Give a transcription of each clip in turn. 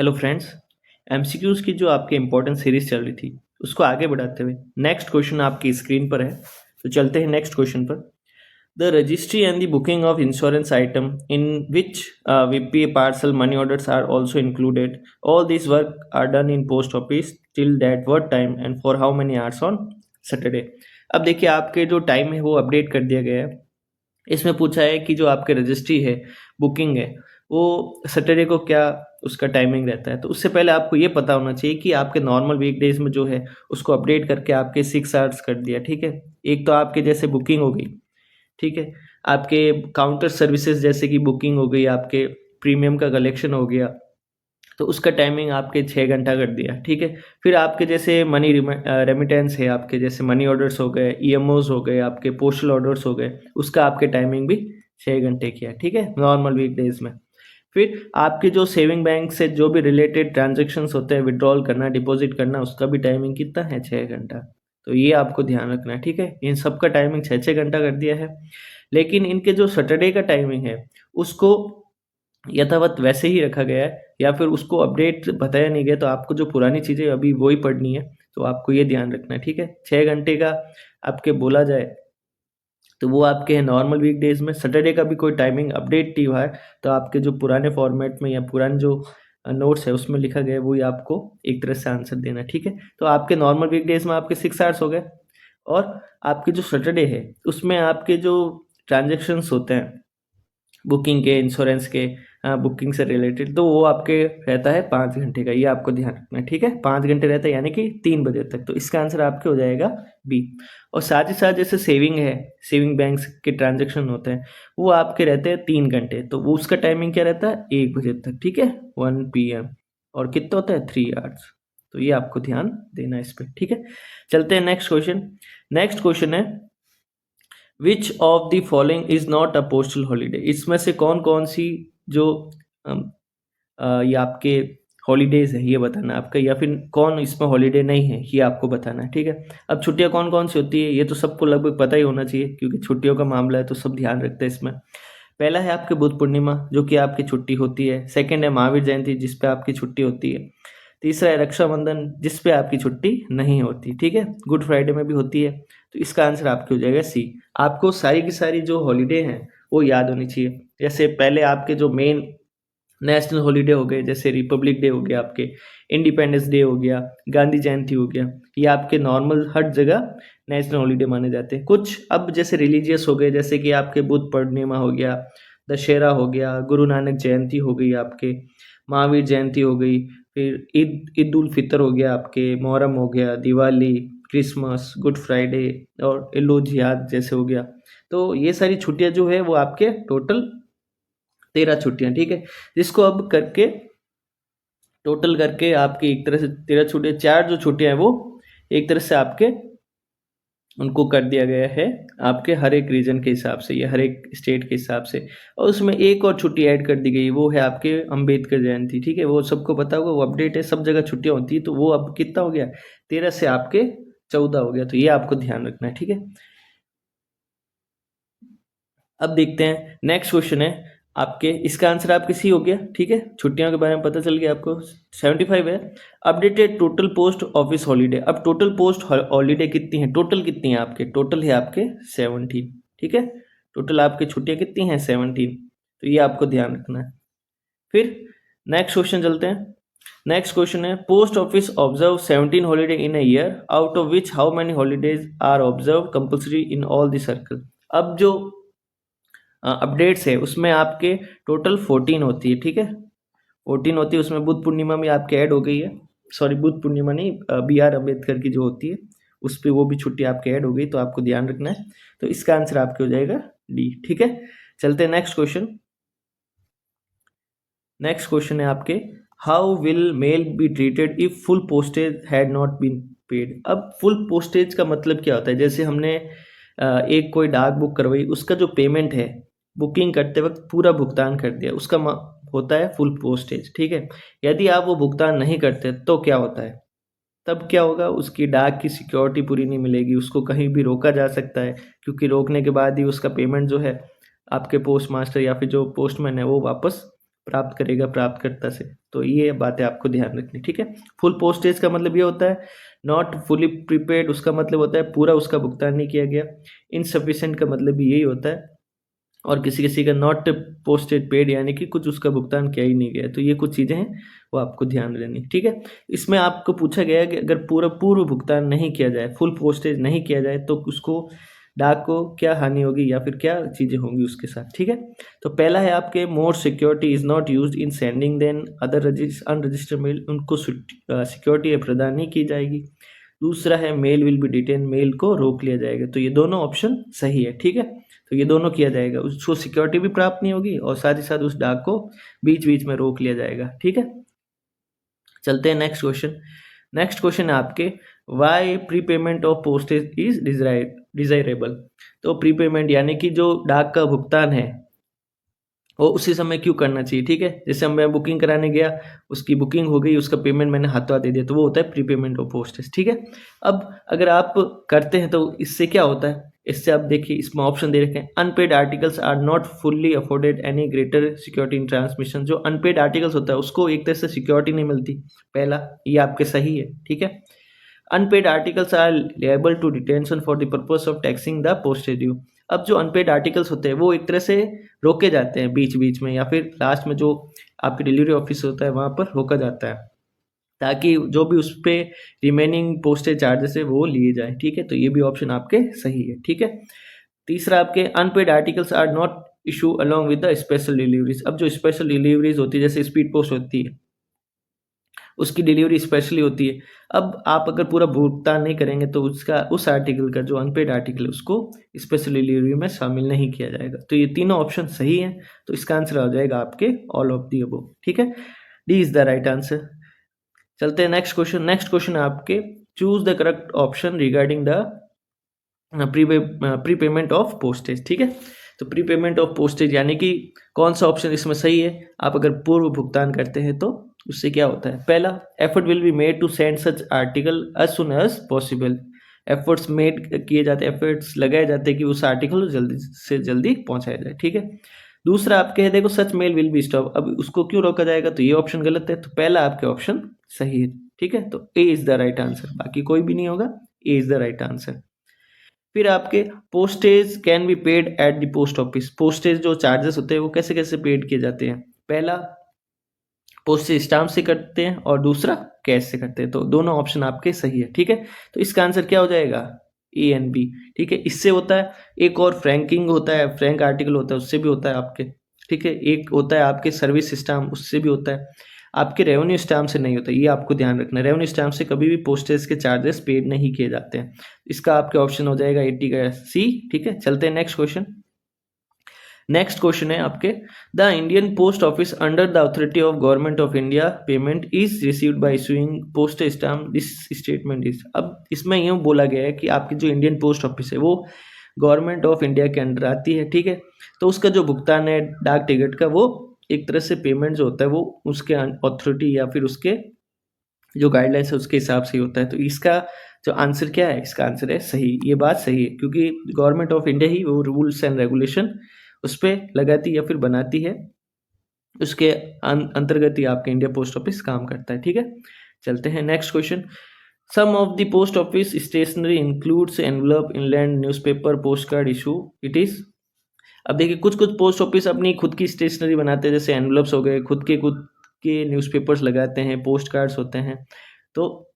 Hello friends, MCQs की जो आपकी इम्पोर्टेंट सीरीज चल रही थी उसको आगे बढ़ाते हुए नेक्स्ट क्वेश्चन आपकी स्क्रीन पर है। तो चलते हैं नेक्स्ट क्वेश्चन पर। The registry and the booking of insurance item in which VP parcel money orders are also included. All this work are done in post office till that work time and for how many hours on Saturday. अब देखिए आपके जो time है वो update कर दिया गया है। इसमें पूछा है कि जो आपके रजिस्ट्री है, बुकिंग है, वो सैटरडे को क्या उसका टाइमिंग रहता है। तो उससे पहले आपको ये पता होना चाहिए कि आपके नॉर्मल वीकडेज में जो है उसको अपडेट करके आपके 6 आवर्स कर दिया, ठीक है। एक तो आपके जैसे बुकिंग हो गई, ठीक है, आपके काउंटर सर्विसेज जैसे कि बुकिंग हो गई, आपके प्रीमियम का कलेक्शन हो गया, तो उसका टाइमिंग आपके 6 घंटा कर दिया, ठीक है। फिर आपके जैसे मनी रेमिटेंस है, आपके जैसे मनी ऑर्डर्स हो गए, ईएमओज हो गए, आपके पोस्टल ऑर्डर्स हो गए, उसका आपके टाइमिंग भी 6 घंटे किया, ठीक है, नॉर्मल वीकडेज में। फिर आपके जो सेविंग बैंक से जो भी रिलेटेड ट्रांजेक्शन्स होते हैं, विड्रॉल करना, डिपॉजिट करना, उसका भी टाइमिंग कितना है, 6 घंटा। तो ये आपको ध्यान रखना है, ठीक है। इन सब का टाइमिंग 6-6 घंटा कर दिया है। लेकिन इनके जो सैटरडे का टाइमिंग है उसको यथावत वैसे ही रखा गया है, या फिर उसको अपडेट बताया नहीं गया। तो आपको जो पुरानी चीज़ें अभी वही पढ़नी है, तो आपको ये ध्यान रखना है, ठीक है। 6 घंटे का आपके बोला जाए तो वो आपके हैं नॉर्मल वीकडेज में। सैटरडे का भी कोई टाइमिंग अपडेट नहीं हुआ है, तो आपके जो पुराने फॉर्मेट में या पुराने जो नोट्स है उसमें लिखा गया है वही आपको एक तरह से आंसर देना है, ठीक है। तो आपके नॉर्मल वीकडेज में आपके 6 आवर्स हो गए, और आपके जो सैटरडे है उसमें आपके जो ट्रांजेक्शन्स होते हैं बुकिंग के, इंश्योरेंस के, बुकिंग से रिलेटेड, तो वो आपके रहता है 5 घंटे का। ये आपको ध्यान रखना है, ठीक है। 5 घंटे रहता है यानी कि 3 बजे तक। तो इसका आंसर आपके हो जाएगा बी। और साथ ही साथ जैसे सेविंग है, सेविंग बैंक्स के ट्रांजेक्शन होते हैं, वो आपके रहते हैं 3 घंटे। तो वो उसका टाइमिंग क्या रहता है, 1 बजे तक, ठीक है, 1 PM। और कितना होता है, 3 आवर्स। तो ये आपको ध्यान देना है इस पर, ठीक है। चलते हैं नेक्स्ट क्वेश्चन। नेक्स्ट क्वेश्चन है which of the following is not a postal holiday. इसमें से कौन कौन सी जो ये आपके हॉलीडेज है ये बताना है आपका, या फिर कौन इसमें हॉलीडे नहीं है ये आपको बताना है, ठीक है। अब छुट्टियां कौन कौन सी होती है ये तो सबको लगभग पता ही होना चाहिए, क्योंकि छुट्टियों का मामला है तो सब ध्यान रखते हैं इसमें। पहला है आपके बुद्ध पूर्णिमा, जो कि आपकी छुट्टी होती है। सेकंड है महावीर जयंती, जिस पे आपकी छुट्टी होती है। तीसरा है रक्षाबंधन, जिस पे आपकी छुट्टी नहीं होती, ठीक है। गुड फ्राइडे में भी होती है। तो इसका आंसर आपकी हो जाएगा सी। आपको सारी की सारी जो हॉलीडे हैं वो याद होनी चाहिए। जैसे पहले आपके जो मेन नेशनल हॉलीडे हो गए, जैसे रिपब्लिक डे हो गया, आपके इंडिपेंडेंस डे हो गया, गांधी जयंती हो गया, ये आपके नॉर्मल हर जगह नेशनल हॉलीडे माने जाते हैं। कुछ अब जैसे रिलीजियस हो गए, जैसे कि आपके बुद्ध पूर्णिमा हो गया, दशहरा हो गया, गुरु नानक जयंती हो गई, आपके महावीर जयंती हो गई, फिर ईद उल फितर हो गया, आपके मुहर्रम हो गया, दिवाली, क्रिसमस, गुड फ्राइडे और इल्लो जिहाद जैसे हो गया। तो ये सारी छुट्टियां जो है वो आपके टोटल 13 छुट्टियां, ठीक है। जिसको अब करके टोटल करके आपकी एक तरह से 13 छुट्टियां, 4 जो छुट्टियां हैं वो एक तरह से आपके उनको कर दिया गया है आपके हर एक रीजन के हिसाब से, या हर एक स्टेट के हिसाब से। और उसमें एक और छुट्टी ऐड कर दी गई, वो है आपके अंबेडकर जयंती, ठीक है। वो सबको पता होगा, वो अपडेट है, सब जगह छुट्टियां होती है। तो वो अब कितना हो गया, 13 से आपके 14 हो गया। तो ये आपको ध्यान रखना है, ठीक है। अब देखते हैं नेक्स्ट क्वेश्चन है आपके, इसका आंसर आपके सी हो गया, ठीक है। छुट्टियों के बारे में पता चल गया आपको। 75 है updated total post office holiday. अब टोटल पोस्ट हॉलीडे कितनी है, टोटल कितनी है आपके, टोटल है आपके 17, ठीक है। टोटल आपकी छुट्टियां कितनी हैं, 17। तो ये आपको ध्यान रखना है। फिर नेक्स्ट क्वेश्चन चलते हैं। नेक्स्ट क्वेश्चन है post office observe 17 holiday in a year, out of which how many holidays are observe compulsory in all the circle. अब जो अपडेट्स है उसमें आपके टोटल 14 होती है, ठीक है। 14 होती है, उसमें बुद्ध पूर्णिमा भी आपके ऐड हो गई है। सॉरी, बुद्ध पूर्णिमा नहीं, BR अम्बेडकर की जो होती है उस पर वो भी छुट्टी आपके ऐड हो गई। तो आपको ध्यान रखना है। तो इसका आंसर आपके हो जाएगा डी, ठीक है। चलते हैं नेक्स्ट क्वेश्चन। नेक्स्ट क्वेश्चन है आपके how will mail be treated if full postage had not been paid. अब फुल पोस्टेज का मतलब क्या होता है, जैसे हमने एक कोई डाक बुक करवाई, उसका जो पेमेंट है बुकिंग करते वक्त पूरा भुगतान कर दिया, उसका होता है फुल पोस्टेज, ठीक है। यदि आप वो भुगतान नहीं करते तो क्या होता है, तब क्या होगा, उसकी डाक की सिक्योरिटी पूरी नहीं मिलेगी, उसको कहीं भी रोका जा सकता है, क्योंकि रोकने के बाद ही उसका पेमेंट जो है आपके पोस्ट मास्टर या फिर जो पोस्टमैन है वो वापस प्राप्त करेगा प्राप्तकर्ता से। तो ये बातें आपको ध्यान रखनी, ठीक है। फुल पोस्टेज का मतलब ये होता है नॉट फुली प्रीपेड, उसका मतलब होता है पूरा उसका भुगतान नहीं किया गया। इनसफिशिएंट का मतलब भी यही होता है, और किसी किसी का नॉट पोस्टेड पेड यानी कि कुछ उसका भुगतान किया ही नहीं गया। तो ये कुछ चीज़ें हैं वो आपको ध्यान देनी, ठीक है। इसमें आपको पूछा गया है कि अगर पूर्व भुगतान नहीं किया जाए, फुल पोस्टेज नहीं किया जाए, तो उसको डाक को क्या हानि होगी या फिर क्या चीज़ें होंगी उसके साथ, ठीक है। तो पहला है आपके more security is not used in sending then other unregistered mail, उनको सिक्योरिटी प्रदान नहीं की जाएगी। दूसरा है mail will be detain, mail को रोक लिया जाएगा। तो ये दोनों ऑप्शन सही है, ठीक है। तो ये दोनों किया जाएगा, उसको सिक्योरिटी भी प्राप्त नहीं होगी और साथ ही साथ उस डाक को बीच बीच में रोक लिया जाएगा, ठीक है। चलते हैं नेक्स्ट क्वेश्चन। नेक्स्ट क्वेश्चन है आपके why prepayment of postage is desirable. तो प्रीपेमेंट यानी कि जो डाक का भुगतान है वो उसी समय क्यों करना चाहिए, ठीक है। जैसे मैं बुकिंग कराने गया, उसकी बुकिंग हो गई, उसका पेमेंट मैंने हाथों हाथ दे दिया, तो वो होता है प्रीपेमेंट ऑफ पोस्टेज, ठीक है। अब अगर आप करते हैं तो इससे क्या होता है, इससे आप देखिए इसमें ऑप्शन दे रखे हैं unpaid articles are not fully afforded any greater security in transmission. जो अनपेड आर्टिकल्स होता है उसको एक तरह से सिक्योरिटी नहीं मिलती, पहला ये आपके सही है, ठीक है। Unpaid articles are liable to detention for the purpose of taxing the postage due. अब जो अनपेड आर्टिकल्स होते हैं वो एक तरह से रोके जाते हैं बीच बीच में, या फिर लास्ट में जो आपकी डिलीवरी ऑफिस होता है वहाँ पर रोका जाता है, ताकि जो भी उस पर रिमेनिंग पोस्टेज चार्जेस है वो लिए जाए, ठीक है। तो ये भी ऑप्शन आपके सही है, ठीक है। तीसरा आपके unpaid articles are not issue along with the special deliveries. अब जो स्पेशल डिलीवरीज होती है जैसे स्पीड पोस्ट होती है उसकी डिलीवरी स्पेशली होती है। अब आप अगर पूरा भुगतान नहीं करेंगे तो उसका उस आर्टिकल का जो अनपेड आर्टिकल है उसको स्पेशल डिलीवरी में शामिल नहीं किया जाएगा। तो ये तीनों ऑप्शन सही हैं, तो इसका आंसर हो जाएगा आपके ऑल ऑफ दी अबव, ठीक है। D is the right answer. चलते हैं नेक्स्ट क्वेश्चन। नेक्स्ट क्वेश्चन आपके choose the correct option regarding the pre payment of postage, ठीक है। तो प्री पेमेंट ऑफ पोस्टेज यानी कि कौन सा ऑप्शन इसमें सही है। आप अगर पूर्व भुगतान करते हैं तो उससे क्या होता है, पहला effort will be made to send such article as soon as possible. Efforts made किए जाते हैं, एफर्ट्स लगाए जाते हैं कि उस आर्टिकल को जल्दी से जल्दी पहुंचाया जाए, ठीक है। दूसरा आप कह देखो सच मेल विल बी स्टॉप, अब उसको क्यों रोका जाएगा, तो ये ऑप्शन गलत है। तो पहला आपके ऑप्शन सही है, ठीक है। तो ए इज द राइट आंसर, बाकी कोई भी नहीं होगा, ए इज द राइट आंसर। फिर आपके postage can be paid at the post office. Postage जो चार्जेस होते हैं वो कैसे कैसे पेड किए जाते हैं, पहला पोस्टेज स्टाम्प से करते हैं और दूसरा कैश से करते हैं। तो दोनों ऑप्शन आपके सही है, ठीक है। तो इसका आंसर क्या हो जाएगा, ए एंड बी, ठीक है। इससे होता है एक और फ्रैंकिंग होता है, फ्रैंक आर्टिकल होता है उससे भी होता है आपके, ठीक है। एक होता है आपके सर्विस स्टाम्प, उससे भी होता है। आपके रेवेन्यू स्टाम्प से नहीं होता, ये आपको ध्यान रखना है। रेवेन्यू स्टाम्प से कभी भी पोस्टेज के चार्जेस पेड नहीं किए जाते हैं। इसका आपके ऑप्शन हो जाएगा 80 का सी, ठीक है। चलते हैं नेक्स्ट क्वेश्चन। नेक्स्ट क्वेश्चन है आपके the Indian post office under the authority of government of India payment is received by issuing postage stamp this statement is. अब इसमें यूँ बोला गया है कि आपकी जो इंडियन पोस्ट ऑफिस है वो गवर्नमेंट ऑफ इंडिया के अंडर आती है, ठीक है। तो उसका जो भुगतान है डाक टिकट का वो एक तरह से पेमेंट जो होता है वो उसके अथॉरिटी या फिर उसके जो गाइडलाइंस है उसके हिसाब से ही होता है। तो इसका जो आंसर क्या है, इसका आंसर है सही। ये बात सही है क्योंकि गवर्नमेंट ऑफ इंडिया ही वो रूल्स एंड रेगुलेशन उस पर लगाती या फिर बनाती है, उसके अंतर्गत ही आपके इंडिया पोस्ट ऑफिस काम करता है, ठीक है। चलते हैं next question. Some of the post office stationery includes envelope, inland newspaper, post card issue it is. अब देखिए कुछ कुछ पोस्ट ऑफिस अपनी खुद की स्टेशनरी बनाते हैं, जैसे एनवलप्स हो गए, खुद के न्यूज़पेपर्स लगाते हैं, पोस्ट कार्ड्स होते हैं। तो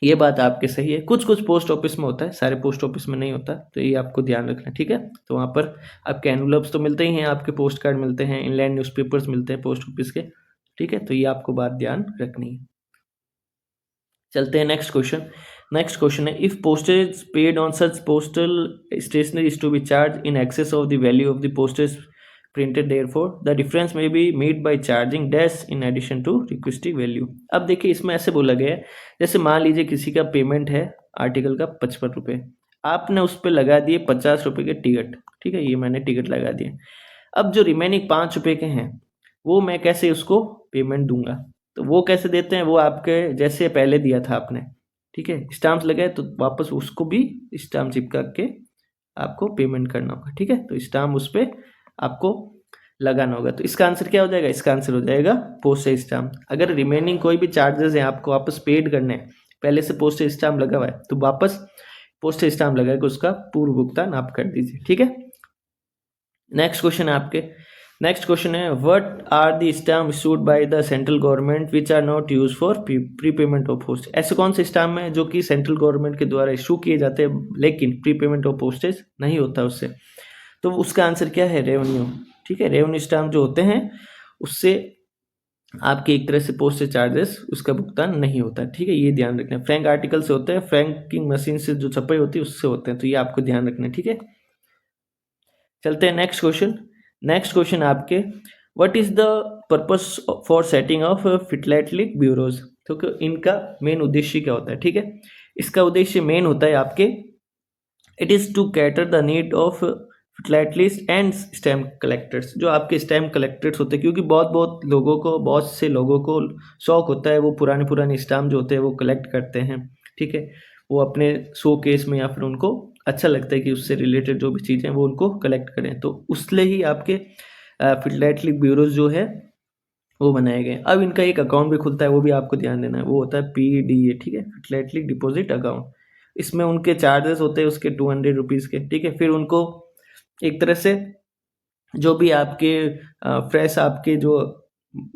ये बात आपके सही है, कुछ कुछ पोस्ट ऑफिस में होता है, सारे पोस्ट ऑफिस में नहीं होता। तो ये आपको ध्यान रखना है, ठीक है। तो वहाँ पर आपके एनवलप्स तो मिलते ही हैं, आपके पोस्ट कार्ड मिलते हैं, इनलैंड न्यूज़पेपर्स मिलते हैं पोस्ट ऑफिस के, ठीक है। तो ये आपको बात ध्यान रखनी है। चलते हैं नेक्स्ट क्वेश्चन। नेक्स्ट क्वेश्चन है if postage paid on such postal stationery is to be charge in excess of the value of the postage printed therefor the difference may be made by charging dash in addition to requesting value. अब देखिए इसमें ऐसे बोला गया है, जैसे मान लीजिए किसी का पेमेंट है आर्टिकल का 55 रुपये, आपने उस पर लगा दिए 50 रुपये के टिकट, ठीक है। ये मैंने टिकट लगा दिए। अब जो रिमेनिंग 5 रुपये के हैं वो मैं कैसे उसको पेमेंट दूंगा, तो वो कैसे देते हैं, वो आपके जैसे पहले दिया था आपने, ठीक है। स्टाम्प्स लगाए तो वापस उसको भी स्टाम्प चिपका के आपको पेमेंट करना होगा, ठीक है। तो स्टाम्प उस पर आपको लगाना होगा। तो इसका आंसर क्या हो जाएगा? इसका आंसर हो जाएगा पोस्टेज स्टाम्प। अगर रिमेनिंग कोई भी चार्जेस हैं आपको वापस पेड करने हैं, पहले से पोस्टेज स्टाम्प लगा हुआ है तो वापस पोस्टेज स्टाम्प लगाकर उसका पूर्व भुगतान आप कर दीजिए, ठीक है। नेक्स्ट क्वेश्चन है आपके, नेक्स्ट क्वेश्चन है what are the stamp issued by the central government which are not used for prepayment of post. ऐसे कौन से स्टाम्प हैं जो कि सेंट्रल गवर्नमेंट के द्वारा इशू किए जाते हैं लेकिन प्रीपेमेंट ऑफ पोस्टेज नहीं होता उससे? तो उसका आंसर क्या है? रेवेन्यू, ठीक है। रेवेन्यू स्टाम्प जो होते हैं उससे आपके एक तरह से पोस्टेज चार्जेस उसका भुगतान नहीं होता, ठीक है। ये ध्यान रखना है। फ्रैंक आर्टिकल से होते हैं, फ्रैंकिंग मशीन से जो छपाई होती है उससे होते हैं, तो ये आपको ध्यान रखना है, ठीक है। चलते हैं नेक्स्ट क्वेश्चन। नेक्स्ट क्वेश्चन आपके what is the purpose for setting of philatelic bureaus. तो इनका मेन उद्देश्य क्या होता है, ठीक है। इसका उद्देश्य मेन होता है आपके it is to cater the need of philatelist and stamp collectors. जो आपके स्टैम्प कलेक्टर्स होते हैं, क्योंकि बहुत से लोगों को शौक होता है वो पुराने स्टैम्प जो होते हैं वो कलेक्ट करते हैं, ठीक है। वो अपने शो केस में या फिर उनको अच्छा लगता है कि उससे रिलेटेड जो भी चीज़ें वो उनको कलेक्ट करें, तो उसलिए ही आपके फिलाटेलिक ब्यूरोज जो है वो बनाए गए। अब इनका एक अकाउंट भी खुलता है, वो भी आपको ध्यान देना है, वो होता है PDA, ठीक है, फिलाटेलिक डिपॉजिट अकाउंट। इसमें उनके चार्जेस होते हैं उसके 200 रुपीज़ के, ठीक है। फिर उनको एक तरह से जो भी आपके फ्रेश आपके जो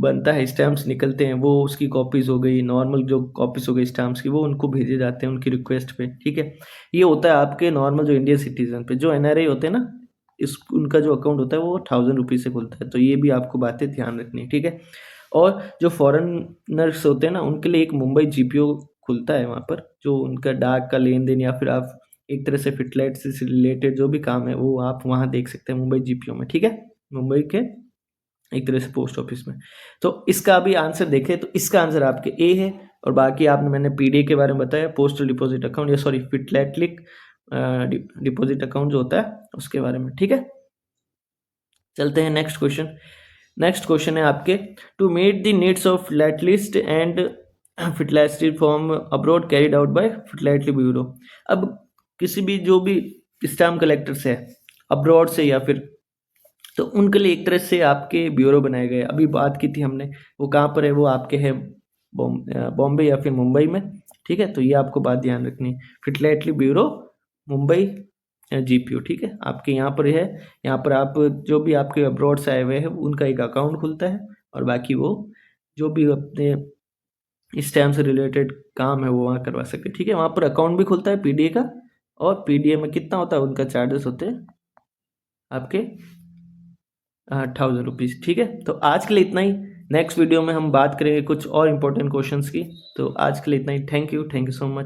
बनता है स्टैम्प्स निकलते हैं वो उसकी कॉपीज़ हो गई, नॉर्मल जो कॉपीज़ हो गई स्टैम्प्स की, वो उनको भेजे जाते हैं उनकी रिक्वेस्ट पे, ठीक है। ये होता है आपके नॉर्मल जो इंडियन सिटीजन पे। जो NRI होते हैं ना, इस उनका जो अकाउंट होता है वो 1000 रुपीज़ से खुलता है, तो ये भी आपको बातें ध्यान रखनी है, ठीक है। और जो फॉरेनर्स होते हैं ना उनके लिए एक मुंबई GPO खुलता है वहाँ पर, जो उनका डाक का लेन देन या फिर आप एक तरह से फिटलाइट से रिलेटेड जो भी काम है वो आप वहाँ देख सकते हैं मुंबई GPO में, ठीक है, मुंबई के एक तरह से पोस्ट ऑफिस में। तो इसका भी आंसर देखें तो इसका आंसर आपके A है, और बाकी आपने मैंने PDA के बारे में बताया, पोस्टल डिपॉजिट अकाउंट या सॉरी फिलाटेलिक डिपॉजिट अकाउंट जो होता है उसके बारे में, ठीक है। चलते हैं नेक्स्ट क्वेश्चन। नेक्स्ट क्वेश्चन है आपके to meet the needs of philatelist and philatelist from abroad carried out by philatelic bureau. अब किसी भी जो भी स्टाम्प कलेक्टर्स है अब्रॉड से या फिर, तो उनके लिए एक तरह से आपके ब्यूरो बनाए गए। अभी बात की थी हमने, वो कहाँ पर है? वो आपके है बॉम्बे या फिर मुंबई में, ठीक है। तो ये आपको बात ध्यान रखनी है, फिलाटेलिक ब्यूरो मुंबई GPO, ठीक है, आपके यहाँ पर है। यहाँ पर आप जो भी आपके अब्रॉड से आए हुए हैं उनका एक अकाउंट खुलता है, और बाकी वो जो भी अपने स्टैम्प से रिलेटेड काम है वो वहाँ करवा सकते हैं, ठीक है। वहाँ पर अकाउंट भी खुलता है PDA का, और PDA में कितना होता है उनका चार्जेस होते हैं आपके 1000 रुपीज़, ठीक है। तो आज के लिए इतना ही। नेक्स्ट वीडियो में हम बात करेंगे कुछ और इंपॉर्टेंट क्वेश्चंस की। तो आज के लिए इतना ही। Thank you so much.